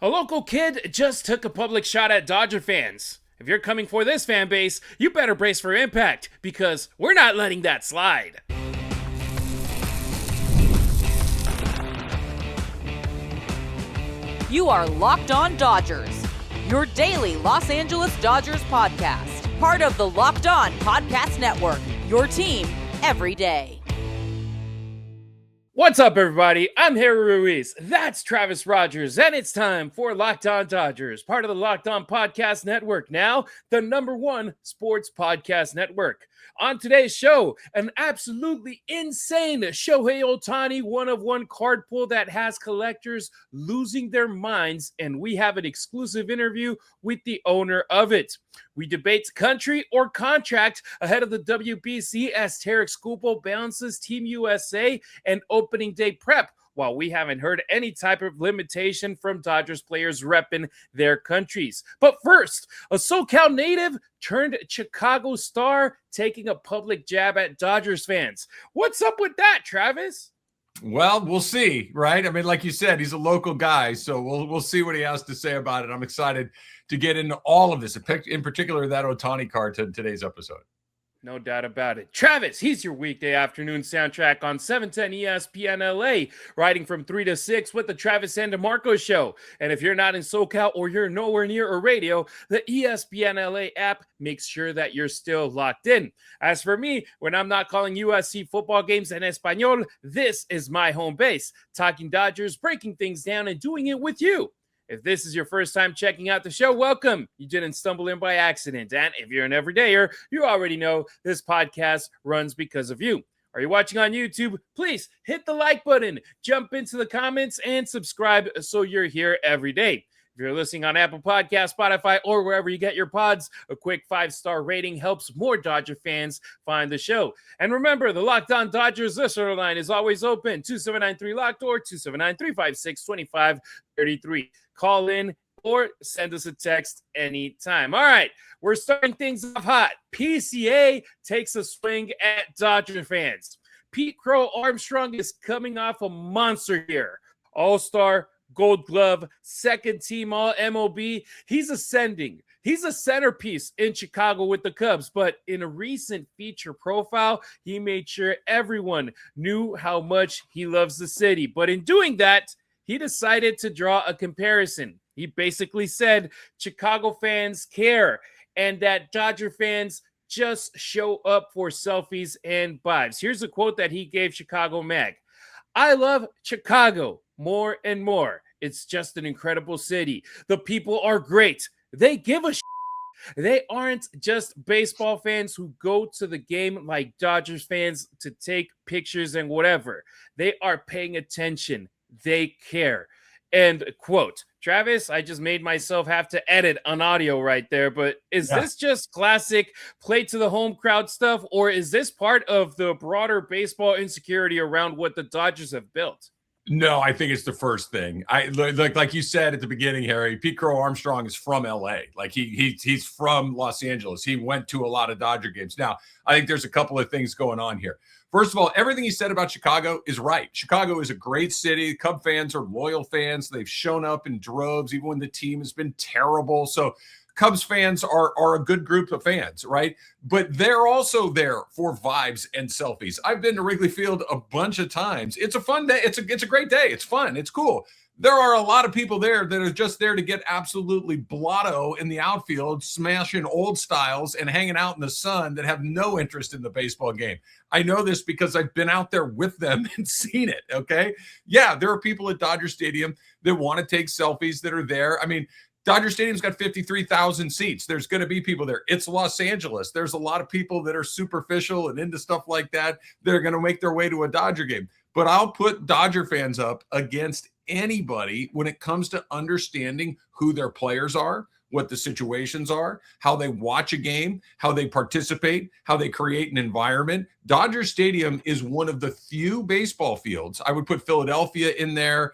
A local kid just took a public shot at Dodger fans. If you're coming for this fan base, you better brace for impact, because we're not letting that slide. You are Locked On Dodgers, your daily Los Angeles Dodgers podcast. Part of the Locked On Podcast Network, your team every day. What's up, everybody? I'm Harry Ruiz. That's Travis Rodgers, and it's time for Locked On Dodgers, part of the Locked On Podcast Network, now the #1 sports podcast network. On today's show, an absolutely insane Shohei Ohtani one-of-one card pull that has collectors losing their minds, and we have an exclusive interview with the owner of it. We debate country or contract ahead of the WBC as Tarik Skubal balances Team USA and opening day prep, while we haven't heard any type of limitation from Dodgers players repping their countries. But first, a SoCal native turned Chicago star taking a public jab at Dodgers fans. What's up with that, Travis? Well, we'll see, right? I mean, like you said, he's a local guy, so we'll see what he has to say about it. I'm excited to get into all of this, in particular that Ohtani card to today's episode. No doubt about it. Travis, he's your weekday afternoon soundtrack on 710 ESPN LA, riding from 3 to 6 with the Travis and DeMarco show. And if you're not in SoCal or you're nowhere near a radio, the ESPN LA app makes sure that you're still locked in. As for me, when I'm not calling USC football games en Espanol, this is my home base, talking Dodgers, breaking things down, and doing it with you. If this is your first time checking out the show, welcome. You didn't stumble in by accident. And if you're an everydayer, you already know this podcast runs because of you. Are you watching on YouTube? Please hit the like button, jump into the comments, and subscribe so you're here every day. If you're listening on Apple Podcasts, Spotify, or wherever you get your pods, a quick 5-star rating helps more Dodger fans find the show. And remember, the Locked On Dodgers listener line is always open, 2793-LOCKED or 279-356-2533. Call in or send us a text anytime. All right, we're starting things off hot. PCA takes a swing at Dodger fans. Crow-Armstrong is coming off a monster year. All-Star, Gold Glove, second team All-MLB. He's ascending. He's a centerpiece in Chicago with the Cubs, but in a recent feature profile, he made sure everyone knew how much he loves the city. But in doing that, he decided to draw a comparison. He basically said Chicago fans care and that Dodger fans just show up for selfies and vibes. Here's a quote that he gave Chicago Mag. "I love Chicago more and more. It's just an incredible city. The people are great. They give a shit. They aren't just baseball fans who go to the game like Dodgers fans to take pictures and whatever. They are paying attention. They care." End quote. Travis, I just made myself have to edit on audio right there, but is this just classic play to the home crowd stuff, or is this part of the broader baseball insecurity around what the Dodgers have built? No, I think it's the first thing. Like you said at the beginning, Harry, Crow-Armstrong is from LA. Like he's from Los Angeles. He went to a lot of Dodger games. Now, I think there's a couple of things going on here. First of all, everything he said about Chicago is right. Chicago is a great city. Cub fans are loyal fans. They've shown up in droves, even when the team has been terrible. So Cubs fans are a good group of fans, right? But they're also there for vibes and selfies. I've been to Wrigley Field a bunch of times. It's a fun day. It's a great day. It's fun. It's cool. There are a lot of people there that are just there to get absolutely blotto in the outfield, smashing old styles and hanging out in the sun that have no interest in the baseball game. I know this because I've been out there with them and seen it, okay? Yeah, there are people at Dodger Stadium that want to take selfies that are there. I mean, Dodger Stadium's got 53,000 seats. There's going to be people there. It's Los Angeles. There's a lot of people that are superficial and into stuff like that that are going to make their way to a Dodger game. But I'll put Dodger fans up against anybody when it comes to understanding who their players are, what the situations are, how they watch a game, how they participate, how they create an environment. Dodger Stadium is one of the few baseball fields. I would put Philadelphia in there.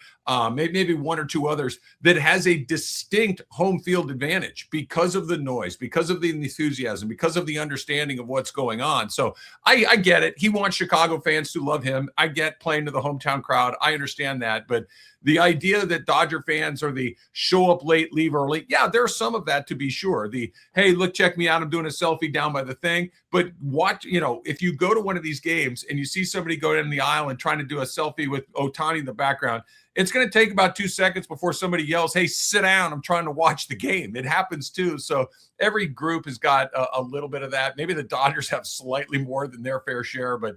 maybe one or two others, that has a distinct home field advantage because of the noise, because of the enthusiasm, because of the understanding of what's going on. So I get it. He wants Chicago fans to love him. I get playing to the hometown crowd. I understand that. But the idea that Dodger fans are the show up late, leave early, yeah, there's some of that to be sure. The, hey, look, check me out, I'm doing a selfie down by the thing. But watch, if you go to one of these games and you see somebody go down the aisle and trying to do a selfie with Ohtani in the background, it's going to take about 2 seconds before somebody yells, hey, sit down, I'm trying to watch the game. It happens too. So every group has got a little bit of that. Maybe the Dodgers have slightly more than their fair share, but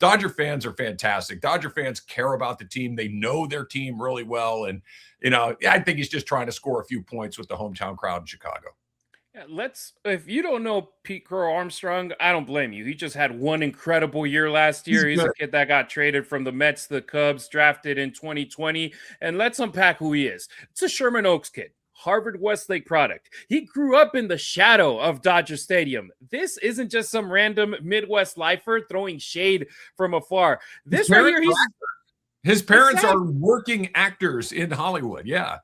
Dodger fans are fantastic. Dodger fans care about the team. They know their team really well. And, I think he's just trying to score a few points with the hometown crowd in Chicago. Yeah, if you don't know Pete Crow-Armstrong, I don't blame you. He just had one incredible year last year. He's a kid that got traded from the Mets to the Cubs, drafted in 2020. And let's unpack who he is. It's a Sherman Oaks kid. Harvard-Westlake product. He grew up in the shadow of Dodger Stadium. This isn't just some random Midwest lifer throwing shade from afar. This right here, his parents are working actors in Hollywood. Yeah.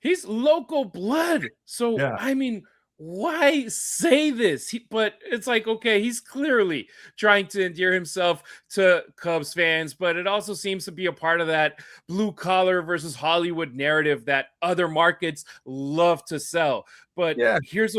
He's local blood. So, yeah. I mean, why say this? But it's like, okay, he's clearly trying to endear himself to Cubs fans, but it also seems to be a part of that blue collar versus Hollywood narrative that other markets love to sell. But here's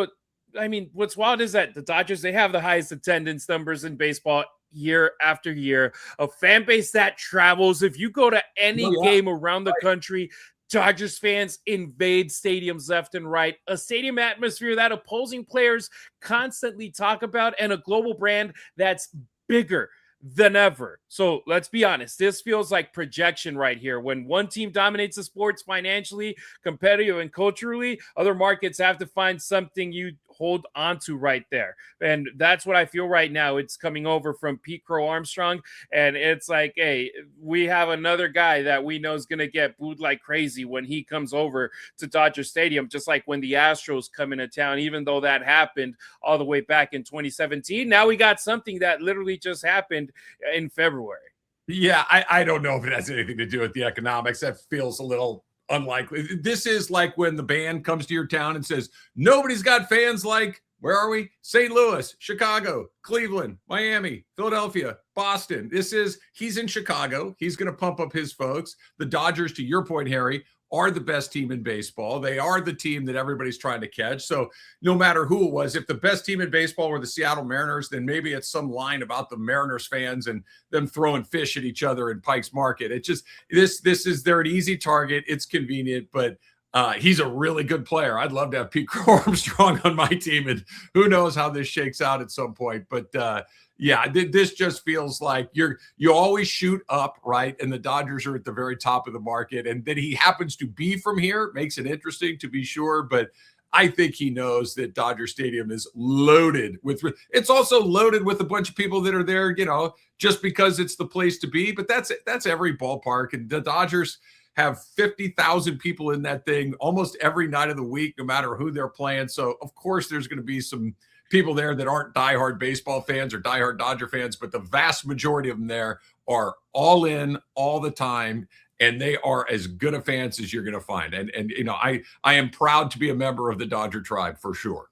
what's wild is that the Dodgers, they have the highest attendance numbers in baseball year after year, a fan base that travels. If you go to any game around the country, Dodgers fans invade stadiums left and right, a stadium atmosphere that opposing players constantly talk about, and a global brand that's bigger than ever. So let's be honest, this feels like projection right here. When one team dominates the sports financially, competitive, and culturally, other markets have to find something you hold on to right there. And that's what I feel right now. It's coming over from Pete Crow-Armstrong, and it's like, hey, we have another guy that we know is going to get booed like crazy when he comes over to Dodger Stadium, just like when the Astros come into town, even though that happened all the way back in 2017. Now we got something that literally just happened in February. Yeah, I don't know if it has anything to do with the economics. That feels a little unlikely. This is like when the band comes to your town and says, nobody's got fans like, where are we? St. Louis, Chicago, Cleveland, Miami, Philadelphia, Boston. He's in Chicago. He's going to pump up his folks. The Dodgers, to your point, Harry, are the best team in baseball. They are the team that everybody's trying to catch. So no matter who it was, if the best team in baseball were the Seattle Mariners, then maybe it's some line about the Mariners fans and them throwing fish at each other in Pike's Market. It just, they're an easy target. It's convenient, but he's a really good player. I'd love to have Pete Crow-Armstrong on my team, and who knows how this shakes out at some point. But this just feels like you always shoot up, right? And the Dodgers are at the very top of the market, and that he happens to be from here makes it interesting, to be sure. But I think he knows that Dodger Stadium is loaded with. It's also loaded with a bunch of people that are there, just because it's the place to be. But that's every ballpark, and the Dodgers have 50,000 people in that thing almost every night of the week, no matter who they're playing. So of course there's going to be some people there that aren't diehard baseball fans or diehard Dodger fans, but the vast majority of them there are all in all the time, and they are as good a fans as you're going to find. And I am proud to be a member of the Dodger tribe for sure.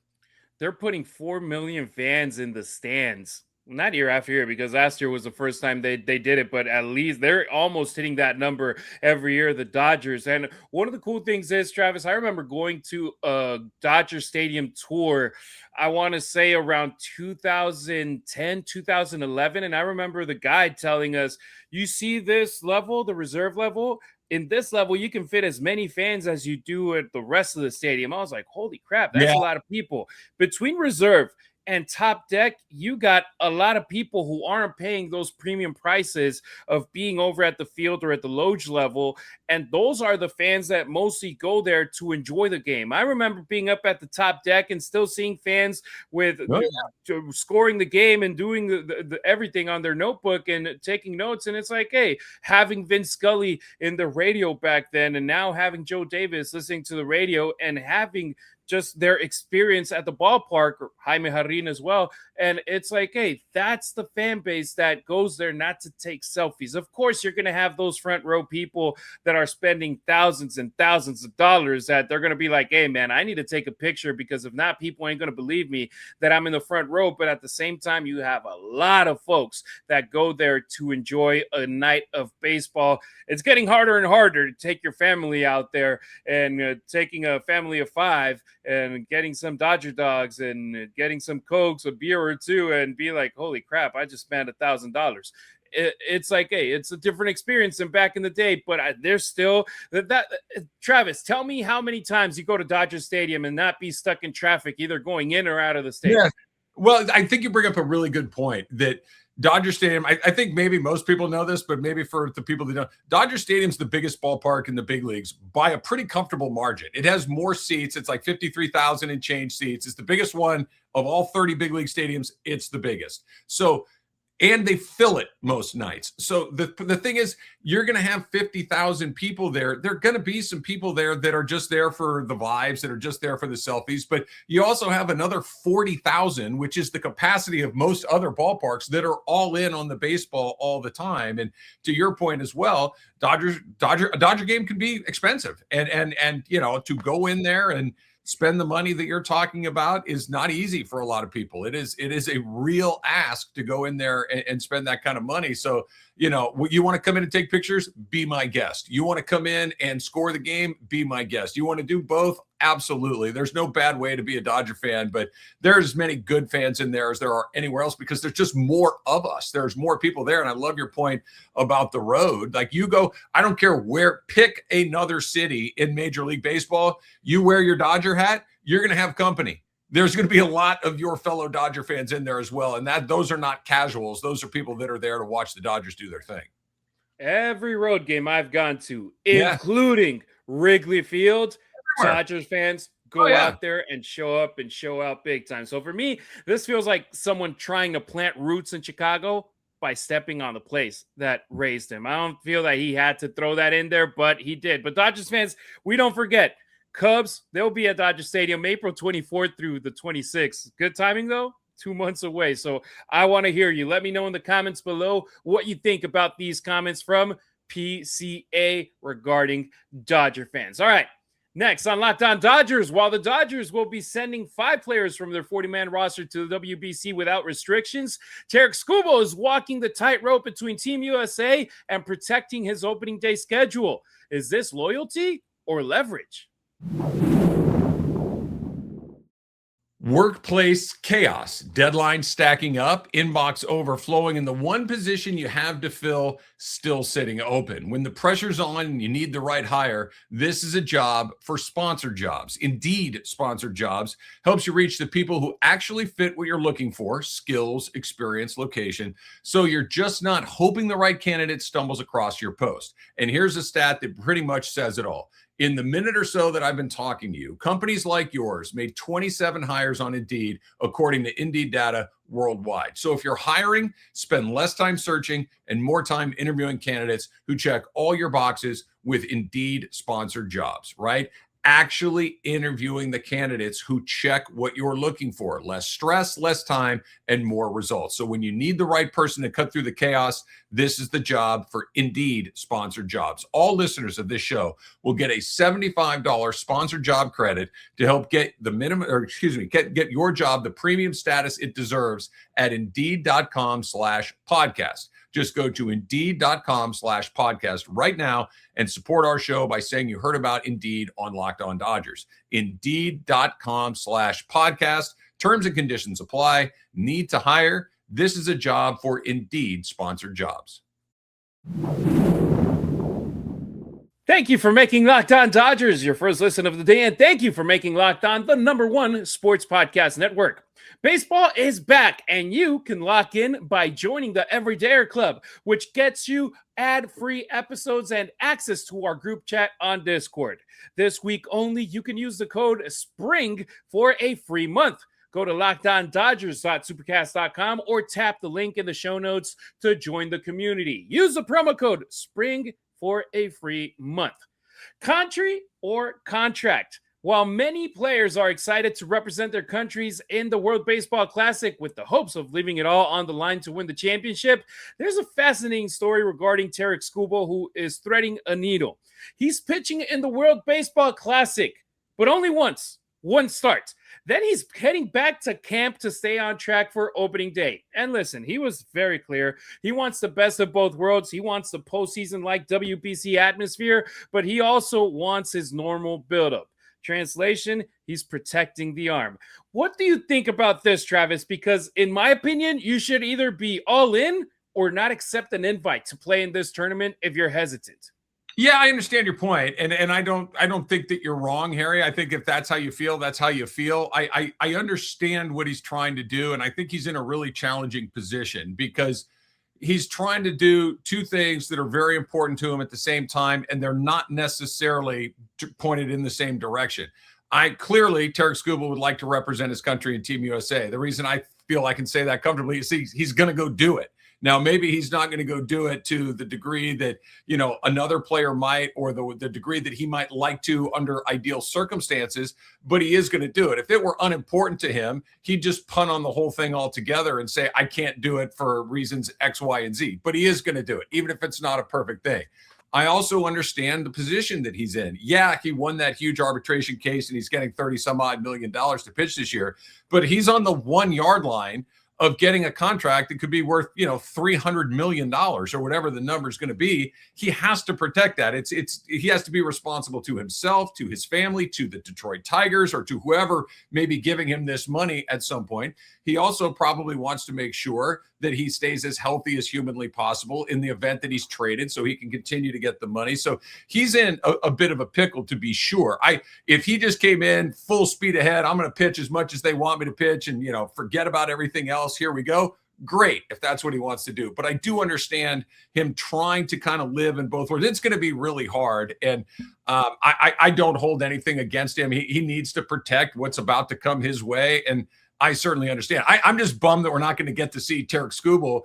They're putting 4 million fans in the stands. Not year after year, because last year was the first time they did it, but at least they're almost hitting that number every year, the Dodgers. And one of the cool things is, Travis, I remember going to a Dodger Stadium tour, I want to say around 2010, 2011. And I remember the guide telling us, you see this level, the reserve level, in this level, you can fit as many fans as you do at the rest of the stadium. I was like, holy crap, that's a lot of people. Between reserve and top deck, you got a lot of people who aren't paying those premium prices of being over at the field or at the loge level. And those are the fans that mostly go there to enjoy the game. I remember being up at the top deck and still seeing fans with scoring the game and doing the everything on their notebook and taking notes. And it's like, hey, having Vince Scully in the radio back then, and now having Joe Davis listening to the radio, and having just their experience at the ballpark, or Jaime Jarrin as well. And it's like, hey, that's the fan base that goes there not to take selfies. Of course, you're going to have those front row people that are spending thousands and thousands of dollars that they're going to be like, hey, man, I need to take a picture because if not, people ain't going to believe me that I'm in the front row. But at the same time, you have a lot of folks that go there to enjoy a night of baseball. It's getting harder and harder to take your family out there, and taking a family of 5 and getting some Dodger dogs and getting some Cokes, a beer or two, and be like, holy crap, I just spent $1,000. It's like, hey, it's a different experience than back in the day, but there's still that. Travis, tell me how many times you go to Dodger Stadium and not be stuck in traffic, either going in or out of the stadium. Yeah. Well, I think you bring up a really good point that Dodger Stadium, I think maybe most people know this, but maybe for the people that don't, Dodger Stadium's the biggest ballpark in the big leagues by a pretty comfortable margin. It has more seats. It's like 53,000 and change seats. It's the biggest one of all 30 big league stadiums. It's the biggest. So, and they fill it most nights. So the thing is, you're going to have 50,000 people there. There are going to be some people there that are just there for the vibes, that are just there for the selfies. But you also have another 40,000, which is the capacity of most other ballparks, that are all in on the baseball all the time. And to your point as well, a Dodger game can be expensive. And to go in there and spend the money that you're talking about is not easy for a lot of people. It is a real ask to go in there and spend that kind of money. So, you want to come in and take pictures? Be my guest. You want to come in and score the game? Be my guest. You want to do both? Absolutely. There's no bad way to be a Dodger fan, but there's as many good fans in there as there are anywhere else because there's just more of us. There's more people there. And I love your point about the road. Like, you go, I don't care where, pick another city in Major League Baseball. You wear your Dodger hat, you're going to have company. There's going to be a lot of your fellow Dodger fans in there as well. And those are not casuals. Those are people that are there to watch the Dodgers do their thing. Every road game I've gone to, including Wrigley Field, Dodgers fans go out there and show up and show out big time. So for me, this feels like someone trying to plant roots in Chicago by stepping on the place that raised him. I don't feel that he had to throw that in there, but he did. But Dodgers fans, we don't forget, Cubs, they'll be at Dodger Stadium April 24th through the 26th. Good timing, though. 2 months away. So I want to hear you. Let me know in the comments below what you think about these comments from PCA regarding Dodger fans. All right. Next on Locked On Dodgers, while the Dodgers will be sending 5 players from their 40-man roster to the WBC without restrictions, Tarik Skubal is walking the tightrope between Team USA and protecting his opening day schedule. Is this loyalty or leverage? Workplace chaos, deadlines stacking up, inbox overflowing, and the one position you have to fill still sitting open. When the pressure's on and you need the right hire, this is a job for sponsored jobs. Indeed, sponsored jobs helps you reach the people who actually fit what you're looking for: skills, experience, location. So you're just not hoping the right candidate stumbles across your post. And here's a stat that pretty much says it all. In the minute or so that I've been talking to you, companies like yours made 27 hires on Indeed, according to Indeed data worldwide. So if you're hiring, spend less time searching and more time interviewing candidates who check all your boxes with Indeed sponsored jobs, right? Actually interviewing the candidates who check what you're looking for. Less stress, less time, and more results. So when you need the right person to cut through the chaos, this is the job for Indeed sponsored jobs. All listeners of this show will get a $75 sponsored job credit to help get get your job the premium status it deserves at Indeed.com/podcast. Just go to Indeed.com/podcast right now and support our show by saying you heard about Indeed on Locked On Dodgers. Indeed.com/podcast. Terms and conditions apply. Need to hire? This is a job for Indeed sponsored jobs. Thank you for making Locked On Dodgers your first listen of the day, and thank you for making Locked On the #1 sports podcast network. Baseball is back, and you can lock in by joining the Everydayer Club, which gets you ad-free episodes and access to our group chat on Discord. This week only, you can use the code SPRING for a free month. Go to LockedOnDodgers.supercast.com or tap the link in the show notes to join the community. Use the promo code SPRING for a free month. Country or contract? While many players are excited to represent their countries in the World Baseball Classic with the hopes of leaving it all on the line to win the championship, there's a fascinating story regarding Tarik Skubal, who is threading a needle. He's pitching in the World Baseball Classic, but only once. One start. Then he's heading back to camp to stay on track for opening day. And listen, he was very clear. He wants the best of both worlds. He wants the postseason-like WBC atmosphere, but he also wants his normal buildup. Translation, he's protecting the arm. What do you think about this, Travis? Because in my opinion, you should either be all in or not accept an invite to play in this tournament if you're hesitant. Yeah, I understand your point, and I don't think that you're wrong, Harry. I think if that's how you feel, that's how you feel. I understand what he's trying to do, and I think he's in a really challenging position because he's trying to do two things that are very important to him at the same time, and they're not necessarily pointed in the same direction. Tarik Skubal would like to represent his country in Team USA. The reason I feel I can say that comfortably is he's going to go do it. Now, maybe he's not going to go do it to the degree that, another player might, or the degree that he might like to under ideal circumstances, but he is going to do it. If it were unimportant to him, he'd just punt on the whole thing altogether and say, I can't do it for reasons X, Y, and Z. But he is going to do it, even if it's not a perfect thing. I also understand the position that he's in. Yeah, he won that huge arbitration case and he's getting $30-some-odd million to pitch this year, but he's on the 1 yard line of getting a contract that could be worth, $300 million or whatever the number is going to be. He has to protect that. He has to be responsible to himself, to his family, to the Detroit Tigers, or to whoever may be giving him this money at some point. He also probably wants to make sure that he stays as healthy as humanly possible in the event that he's traded so he can continue to get the money. So he's in a bit of a pickle, to be sure. If he just came in full speed ahead, I'm going to pitch as much as they want me to pitch and, forget about everything else. Here we go. Great, if that's what he wants to do. But I do understand him trying to kind of live in both worlds. It's going to be really hard. And I don't hold anything against him. He needs to protect what's about to come his way. And I certainly understand. I'm just bummed that we're not going to get to see Tarik Skubal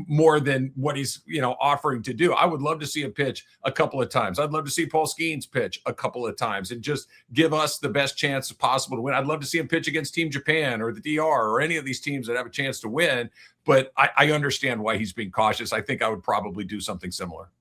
more than what he's, offering to do. I would love to see him pitch a couple of times. I'd love to see Paul Skeens pitch a couple of times and just give us the best chance possible to win. I'd love to see him pitch against Team Japan or the DR or any of these teams that have a chance to win. But I understand why he's being cautious. I think I would probably do something similar.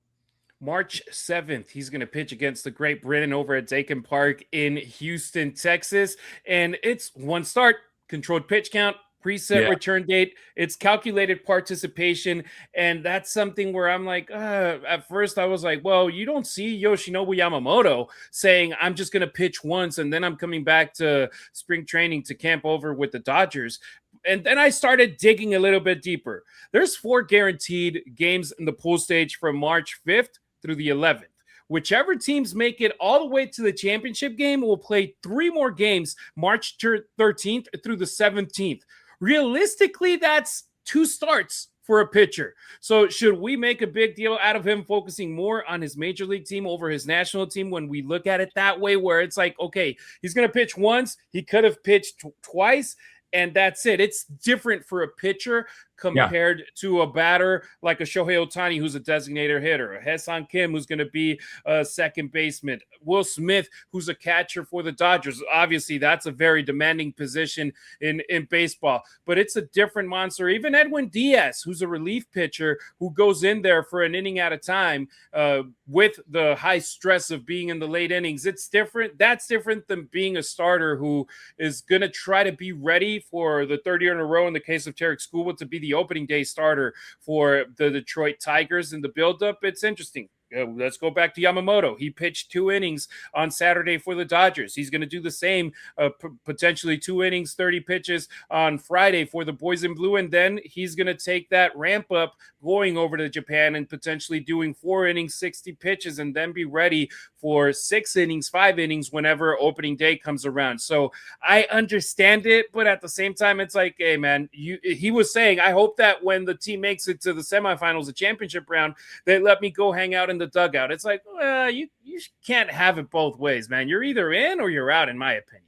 March 7th, he's going to pitch against the Great Britain over at Dakin Park in Houston, Texas. And it's one start. Controlled pitch count, preset return date. It's calculated participation. And that's something where I'm like, at first I was like, well, you don't see Yoshinobu Yamamoto saying, I'm just going to pitch once and then I'm coming back to spring training to camp over with the Dodgers. And then I started digging a little bit deeper. There's 4 guaranteed games in the pool stage from March 5th through the 11th. Whichever teams make it all the way to the championship game will play 3 more games March 13th through the 17th. Realistically, that's 2 starts for a pitcher. So should we make a big deal out of him focusing more on his major league team over his national team when we look at it that way, where it's like, okay, he's going to pitch once, he could have pitched twice, and that's it. It's different for a pitcher compared to a batter like a Shohei Ohtani, who's a designated hitter, a Hae-Sung Kim, who's going to be a second baseman, Will Smith, who's a catcher for the Dodgers. Obviously, that's a very demanding position in baseball, but it's a different monster. Even Edwin Diaz, who's a relief pitcher who goes in there for an inning at a time with the high stress of being in the late innings. It's different. That's different than being a starter who is going to try to be ready for the 3rd year in a row, in the case of Tarik Skubal, to be the opening day starter for the Detroit Tigers. In the buildup, it's interesting. Let's go back to Yamamoto. He pitched 2 innings on Saturday for the Dodgers. He's going to do the same, potentially 2 innings, 30 pitches on Friday for the Boys in Blue. And then he's going to take that ramp up going over to Japan and potentially doing 4 innings, 60 pitches, and then be ready for 6 innings, 5 innings whenever opening day comes around. So I understand it, but at the same time, it's like, hey, man, he was saying, I hope that when the team makes it to the semifinals, the championship round, they let me go hang out in the dugout. It's like, you can't have it both ways, man. You're either in or you're out, in my opinion.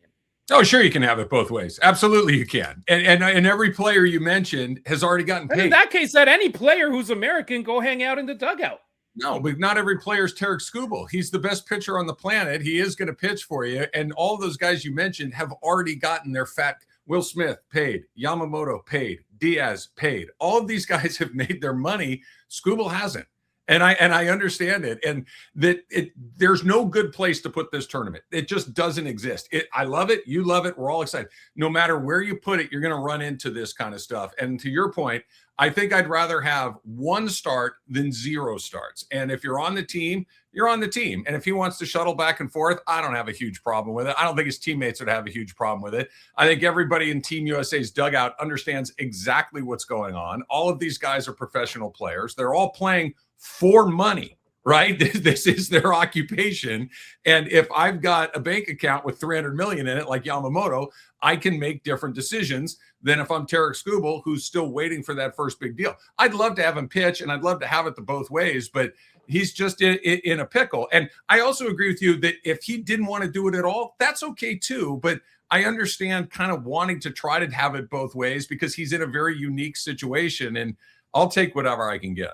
Oh, sure, you can have it both ways. Absolutely, you can. And every player you mentioned has already gotten paid. In that case, let any player who's American go hang out in the dugout. No, but not every player is Tarik Skubal. He's the best pitcher on the planet. He is going to pitch for you. And all those guys you mentioned have already gotten their fat. Will Smith paid, Yamamoto paid, Diaz paid. All of these guys have made their money. Skubal hasn't. And I understand it. And there's no good place to put this tournament. It just doesn't exist. I love it. You love it. We're all excited. No matter where you put it, you're going to run into this kind of stuff. And to your point, I think I'd rather have one start than zero starts. And if you're on the team, you're on the team. And if he wants to shuttle back and forth, I don't have a huge problem with it. I don't think his teammates would have a huge problem with it. I think everybody in Team USA's dugout understands exactly what's going on. All of these guys are professional players. They're all playing for money, right? This is their occupation. And if I've got a bank account with 300 million in it, like Yamamoto, I can make different decisions than if I'm Tarik Skubal, who's still waiting for that first big deal. I'd love to have him pitch, and I'd love to have it the both ways, but he's just in a pickle. And I also agree with you that if he didn't want to do it at all, that's okay too. But I understand kind of wanting to try to have it both ways because he's in a very unique situation, and I'll take whatever I can get.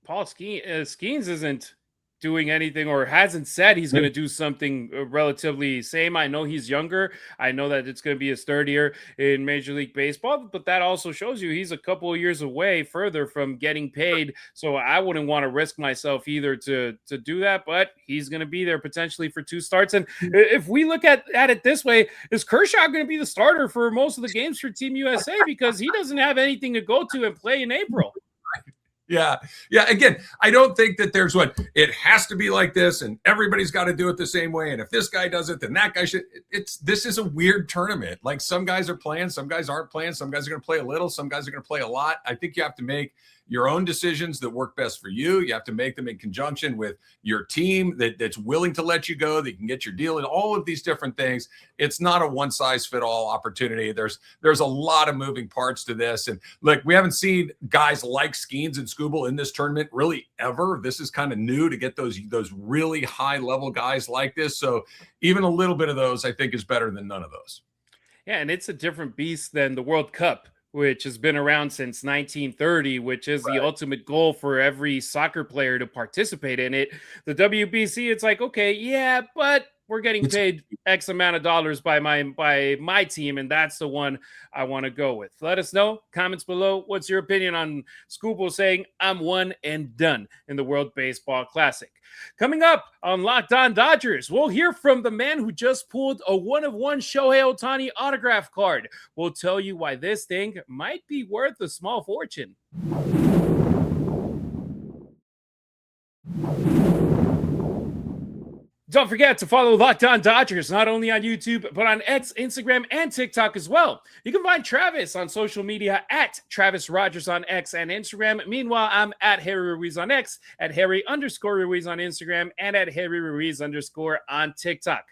Paul Skeens isn't doing anything or hasn't said he's going to do something relatively same. I know he's younger. I know that it's going to be his third year in Major League Baseball, but that also shows you he's a couple of years away further from getting paid. So I wouldn't want to risk myself either to do that, but he's going to be there potentially for 2 starts. And if we look at it this way, is Kershaw going to be the starter for most of the games for Team USA because he doesn't have anything to go to and play in April? Yeah. Again, I don't think that there's it has to be like this and everybody's got to do it the same way. And if this guy does it, then that guy should. This is a weird tournament. Like some guys are playing, some guys aren't playing, some guys are going to play a little, some guys are going to play a lot. I think you have to make your own decisions that work best for you. You have to make them in conjunction with your team that's willing to let you go, that you can get your deal, and all of these different things. It's not a one-size-fit-all opportunity. There's a lot of moving parts to this. And look, we haven't seen guys like Skeens and Skubal in this tournament really ever. This is kind of new to get those really high-level guys like this. So even a little bit of those, I think, is better than none of those. Yeah, and it's a different beast than the World Cup, which has been around since 1930, which is the ultimate goal for every soccer player to participate in it. The WBC, it's like, okay, yeah, but we're getting paid X amount of dollars by my team, and that's the one I want to go with. Let us know, comments below. What's your opinion on Skubal saying, I'm one and done in the World Baseball Classic? Coming up on Locked On Dodgers, we'll hear from the man who just pulled a one-of-one Shohei Ohtani autograph card. We'll tell you why this thing might be worth a small fortune. Don't forget to follow Locked On Dodgers, not only on YouTube, but on X, Instagram, and TikTok as well. You can find Travis on social media at Travis Rodgers on X and Instagram. Meanwhile, I'm at Harry Ruiz on X, at Harry_Ruiz on Instagram, and at Harry Ruiz_ on TikTok.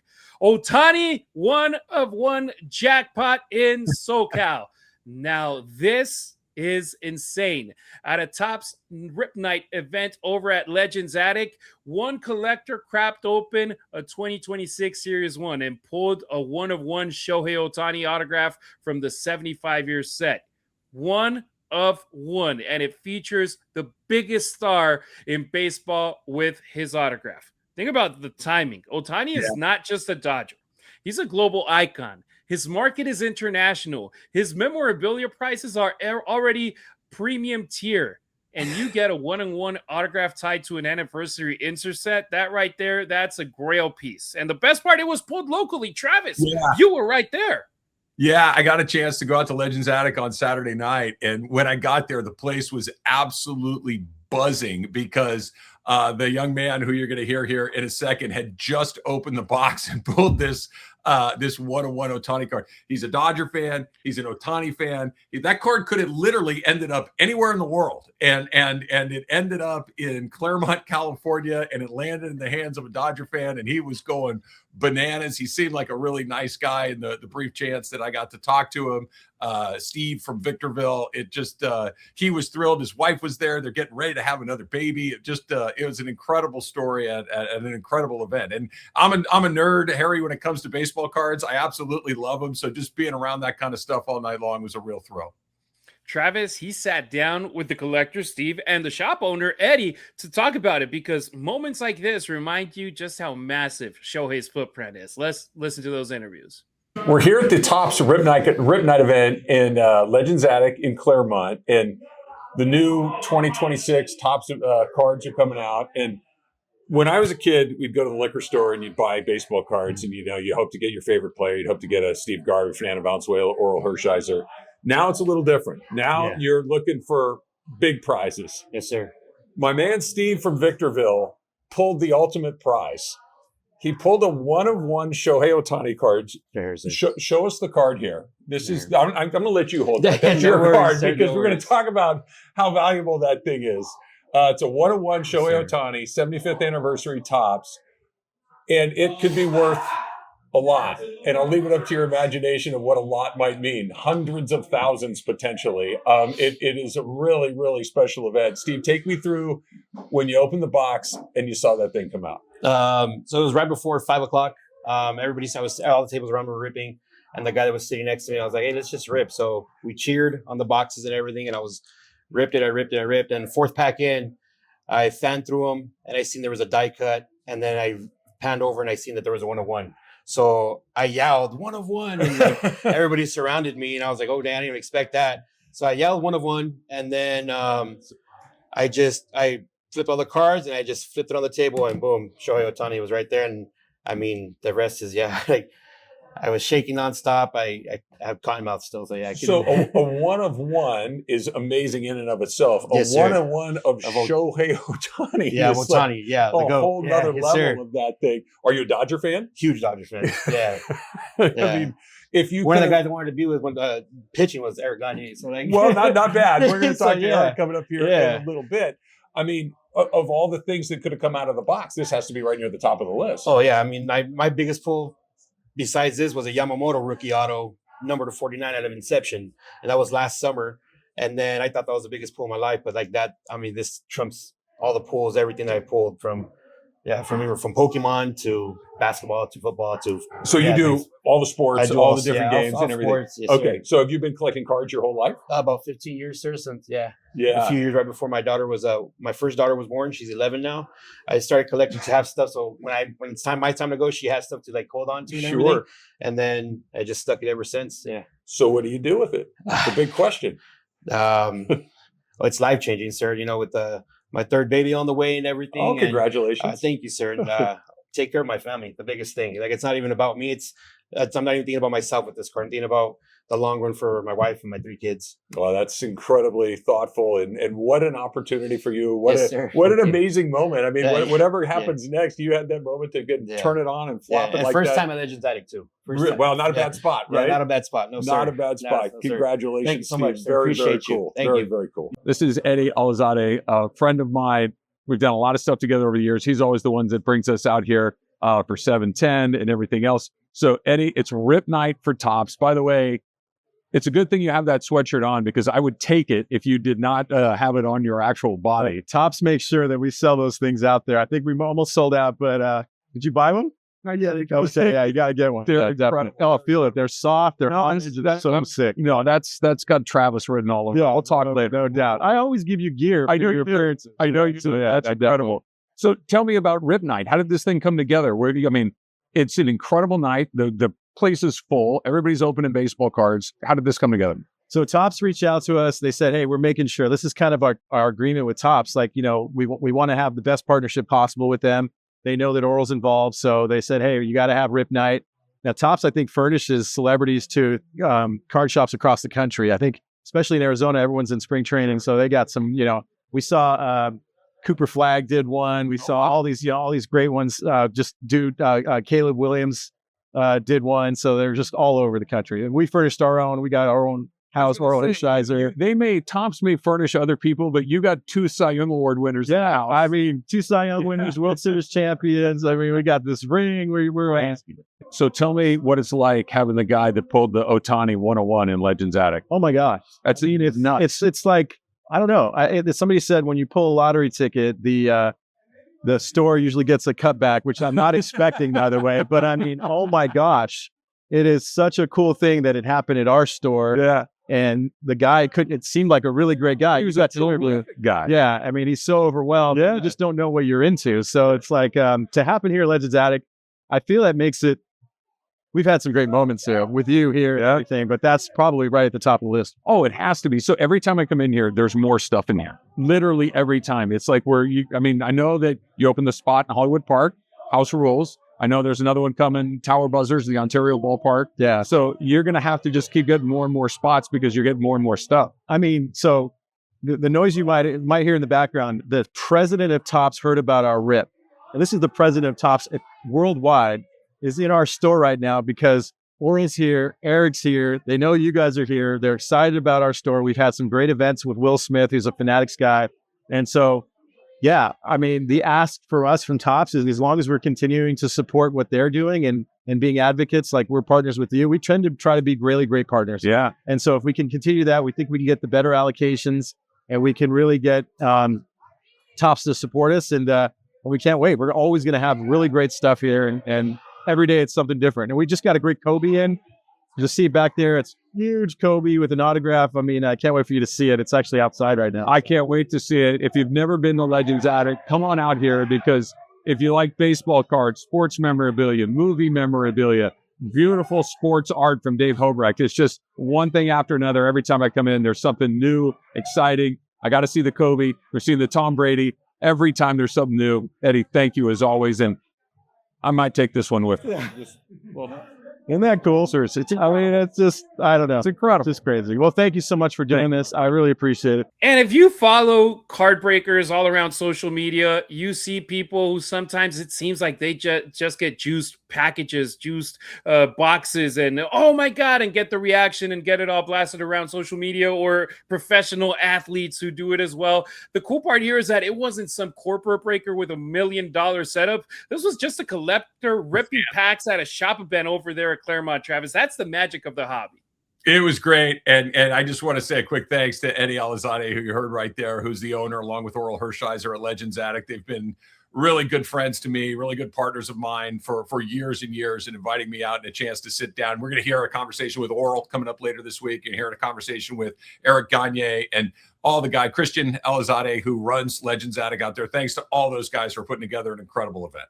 Ohtani, one-of-one jackpot in SoCal. Now, this is insane. At a Topps Rip Night event over at Legends Attic, one collector cracked open a 2026 Series 1 and pulled a one-of-one Shohei Ohtani autograph from the 75-year set. One of one, and it features the biggest star in baseball with his autograph. Think about the timing. Ohtani is not just a Dodger. He's a global icon. His market is international. His memorabilia prices are already premium tier. And you get a one-on-one autograph tied to an anniversary insert set. That right there, that's a grail piece. And the best part, it was pulled locally. Travis, you were right there. Yeah, I got a chance to go out to Legends Attic on Saturday night. And when I got there, the place was absolutely buzzing because the young man who you're going to hear here in a second had just opened the box and pulled this one-on-one Ohtani card. He's a Dodger fan. He's an Ohtani fan. That card could have literally ended up anywhere in the world. And it ended up in Claremont, California, and it landed in the hands of a Dodger fan, and he was going bananas. He seemed like a really nice guy in the brief chance that I got to talk to him. Steve from Victorville. It just he was thrilled. His wife was there. They're getting ready to have another baby. It was an incredible story at an incredible event. And I'm a nerd, Harry, when it comes to baseball cards. I absolutely love them. So just being around that kind of stuff all night long was a real thrill. Travis, he sat down with the collector, Steve, and the shop owner, Eddie, to talk about it because moments like this remind you just how massive Shohei's footprint is. Let's listen to those interviews. We're here at the Topps Rip Night event in Legends Attic in Claremont, and the new 2026 Topps cards are coming out. And when I was a kid, we'd go to the liquor store and you'd buy baseball cards, and you hope to get your favorite player. You'd hope to get a Steve Garvey, Fernando Valenzuela, Oral Hershiser. Now it's a little different. Now you're looking for big prizes. Yes, sir. My man Steve from Victorville pulled the ultimate prize. He pulled a 1-of-1 Shohei Ohtani card. Show us the card here. This is. I'm going to let you hold that. That's your card because we're going to talk about how valuable that thing is. It's a 1-of-1 Shohei Ohtani, 75th anniversary Topps, and it could be worth a lot. And I'll leave it up to your imagination of what a lot might mean. Hundreds of thousands potentially. It is a really, really special event. Steve, take me through when you opened the box and you saw that thing come out. So it was right before 5 o'clock. All the tables around were ripping, and the guy that was sitting next to me, I was like, "Hey, let's just rip." So we cheered on the boxes and everything, and I ripped it. And fourth pack in, I fanned through them, and I seen there was a die cut, and then I panned over and I seen that there was a 1-of-1. So I yelled 1-of-1, and like, everybody surrounded me, and I was like, "Oh, damn, I didn't even expect that." So I yelled 1-of-1, and then I flipped all the cards, and I just flipped it on the table, and boom, Shohei Ohtani was right there. And I mean, the rest is like I was shaking nonstop. I have cotton mouth still, so yeah. So a 1-of-1 is amazing in and of itself. A 1-of-1 of Shohei Ohtani. Yeah, is Ohtani. A whole other level of that thing. Are you a Dodger fan? Huge Dodger fan. Yeah. I mean, if you one of the guys I wanted to be with when pitching was Eric Gagne. So well, not bad. We're going to talk to Eric coming up here in a little bit. I mean, of all the things that could have come out of the box, this has to be right near the top of the list. Oh yeah, I mean, my biggest pull besides this was a Yamamoto rookie auto, number to 49 out of Inception, and that was last summer. And then I thought that was the biggest pull of my life, but like that, I mean, this trumps all the pulls, everything that I pulled from Pokemon to basketball to football to. So you do all the sports, all the different games and everything. Sports, yes, okay, sir. So have you been collecting cards your whole life? About 15 years, sir. Since a few years right before my daughter was my first daughter was born. She's 11 now. I started collecting to have stuff. So when it's my time to go, she has stuff to like hold on to. And everything. And then I just stuck it ever since. Yeah. So what do you do with it? It's a big question. It's life changing, sir. You know, with my third baby on the way and everything. Oh, congratulations! And, thank you, sir. And take care of my family. The biggest thing. Like it's not even about me. I'm not even thinking about myself with this card. I'm thinking about the long run for my wife and my 3 kids. Well, that's incredibly thoughtful, and what an opportunity for you. What an amazing moment. I mean, whatever happens next, you had that moment to turn it on and flop it and like first that. Time at Legends Attic too. Well, not a bad spot, right? Not a bad spot. No, sir. Not a bad spot. No, Congratulations. Thank you so much. Very, very you. cool. Thank you. Very cool. This is Eddie Alizadeh, a friend of mine. We've done a lot of stuff together over the years. He's always the one that brings us out here for 710 and everything else. So, Eddie, it's Rip Night for Topps. By the way, it's a good thing you have that sweatshirt on because I would take it if you did not have it on your actual body. Topps makes sure that we sell those things out there. I think we almost sold out, but did you buy one? Yeah, you got to get one. They're incredible. Oh, feel it. They're soft. They're so sick. No, that's got Travis written all over. Yeah, I'll talk later. No doubt. I always give you gear. I know your appearances. I know you do. That's incredible. So tell me about Rip Night. How did this thing come together? It's an incredible night. The place is full. Everybody's opening baseball cards. How did this come together? So Topps reached out to us. They said, "Hey, we're making sure this is kind of our agreement with Topps. Like, we want to have the best partnership possible with them. They know that Oral's involved, so they said, "Hey, you got to have Rip Night." Now, Topps, I think, furnishes celebrities to card shops across the country. I think, especially in Arizona, everyone's in spring training, so they got some. We saw Cooper Flagg did one. We saw all these great ones. Caleb Williams did one. So they're just all over the country, and we furnished our own. We got our own house, Oral Hershiser. Topps may furnish other people, but you got 2 Cy Young Award winners. Yeah, I mean, 2 Cy Young winners, World Series champions. I mean, we got this ring. We're asking. So tell me what it's like having the guy that pulled the Ohtani 101 in Legends Attic. Oh my gosh, it's nuts. It's like, I don't know. Somebody said when you pull a lottery ticket, the store usually gets a cutback, which I'm not expecting, by the way. But I mean, oh my gosh, it is such a cool thing that it happened at our store. Yeah. And the guy it seemed like a really great guy. He was a terrific guy. Yeah. I mean, he's so overwhelmed. Yeah. You just don't know what you're into. So it's like, to happen here at Legends Attic, I feel that makes it, we've had some great moments here with you here and everything, but that's probably right at the top of the list. Oh, it has to be. So every time I come in here, there's more stuff in here. Literally every time. It's like I know that you open the spot in Hollywood Park, House of Rules. I know there's another one coming, Tower Buzzers, the Ontario Ballpark. Yeah. So you're going to have to just keep getting more and more spots because you're getting more and more stuff. I mean, so the noise you might hear in the background, the president of Topps heard about our rip. And this is the president of Topps worldwide, is in our store right now because Orion's here, Eric's here. They know you guys are here. They're excited about our store. We've had some great events with Will Smith, who's a Fanatics guy. And so, yeah, I mean, the ask for us from Topps is as long as we're continuing to support what they're doing and being advocates, like we're partners with you, we tend to try to be really great partners. Yeah. And so if we can continue that, we think we can get the better allocations and we can really get Topps to support us. And we can't wait. We're always going to have really great stuff here. And every day it's something different. And we just got a great Kobe in. Just see it back there. It's huge Kobe with an autograph. I mean, I can't wait for you to see it. It's actually outside right now. I can't wait to see it. If you've never been to Legends Attic, come on out here because if you like baseball cards, sports memorabilia, movie memorabilia, beautiful sports art from Dave Hobrecht, it's just one thing after another. Every time I come in, there's something new, exciting. I got to see the Kobe. We're seeing the Tom Brady. Every time there's something new. Eddie, thank you as always. And I might take this one with me. Isn't that cool? I mean, it's just, I don't know. It's incredible. It's just crazy. Well, thank you so much for doing this. I really appreciate it. And if you follow card breakers all around social media, you see people who sometimes it seems like they just get juiced packages, juiced boxes, and oh my God, and get the reaction and get it all blasted around social media, or professional athletes who do it as well. The cool part here is that it wasn't some corporate breaker with $1 million setup. This was just a collector ripping packs at a shop event over there at Claremont, Travis. That's the magic of the hobby. It was great. And I just want to say a quick thanks to Eddie Alizadeh, who you heard right there, who's the owner, along with Oral Hershiser at Legends Attic. They've been really good friends to me, really good partners of mine for years and years, and inviting me out and a chance to sit down. We're going to hear a conversation with Oral coming up later this week, and hear a conversation with Eric Gagne and all the guy, Christian Alizadeh, who runs Legends Attic out there. Thanks to all those guys for putting together an incredible event.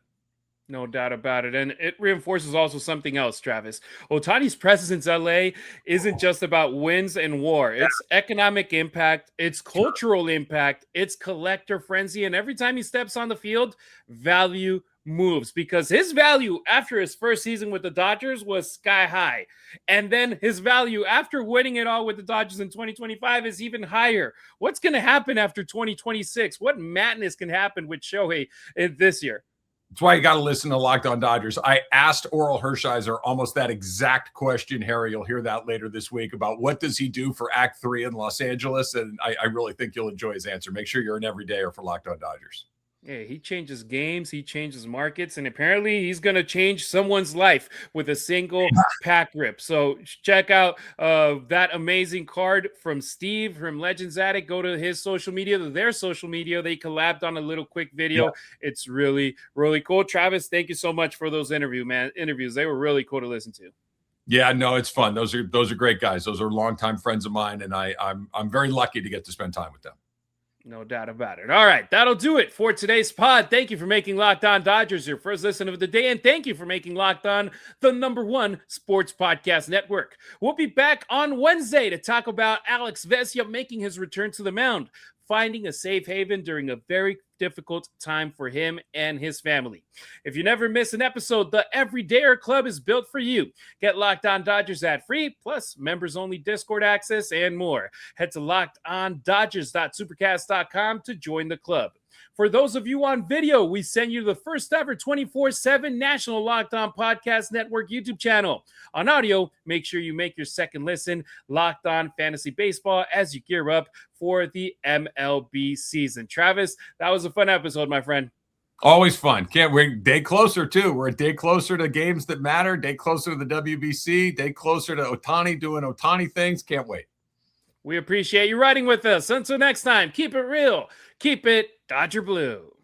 No doubt about it. And it reinforces also something else, Travis. Ohtani's presence in LA isn't just about wins and war. It's economic impact. It's cultural impact. It's collector frenzy. And every time he steps on the field, value moves, because his value after his first season with the Dodgers was sky high. And then his value after winning it all with the Dodgers in 2025 is even higher. What's going to happen after 2026? What madness can happen with Shohei this year? That's why you got to listen to Locked On Dodgers. I asked Oral Hershiser almost that exact question, Harry. You'll hear that later this week about what does he do for Act 3 in Los Angeles, and I really think you'll enjoy his answer. Make sure you're an everydayer for Locked On Dodgers. Yeah, he changes games, he changes markets, and apparently he's going to change someone's life with a single pack rip. So check out that amazing card from Steve from Legends Attic. Go to his social media, to their social media. They collabed on a little quick video. Yeah. It's really, really cool. Travis, thank you so much for those interviews. They were really cool to listen to. Yeah, no, it's fun. Those are great guys. Those are longtime friends of mine, and I'm very lucky to get to spend time with them. No doubt about it. All right, that'll do it for today's pod. Thank you for making Locked On Dodgers your first listen of the day, and thank you for making Locked On the #1 sports podcast network. We'll be back on Wednesday to talk about Alex Vesia making his return to the mound, finding a safe haven during a very difficult time for him and his family. If you never miss an episode, the Everydayer Club is built for you. Get Locked On Dodgers ad-free, plus members-only Discord access and more. Head to lockedondodgers.supercast.com to join the club. For those of you on video, we send you the first ever 24/7 National Locked On Podcast Network YouTube channel. On audio, make sure you make your second listen Locked On Fantasy Baseball as you gear up for the MLB season. Travis, that was a fun episode, my friend. Always fun. Can't wait. Day closer, too. We're a day closer to games that matter, day closer to the WBC, day closer to Ohtani doing Ohtani things. Can't wait. We appreciate you riding with us. Until next time, keep it real. Keep it Dodger Blue.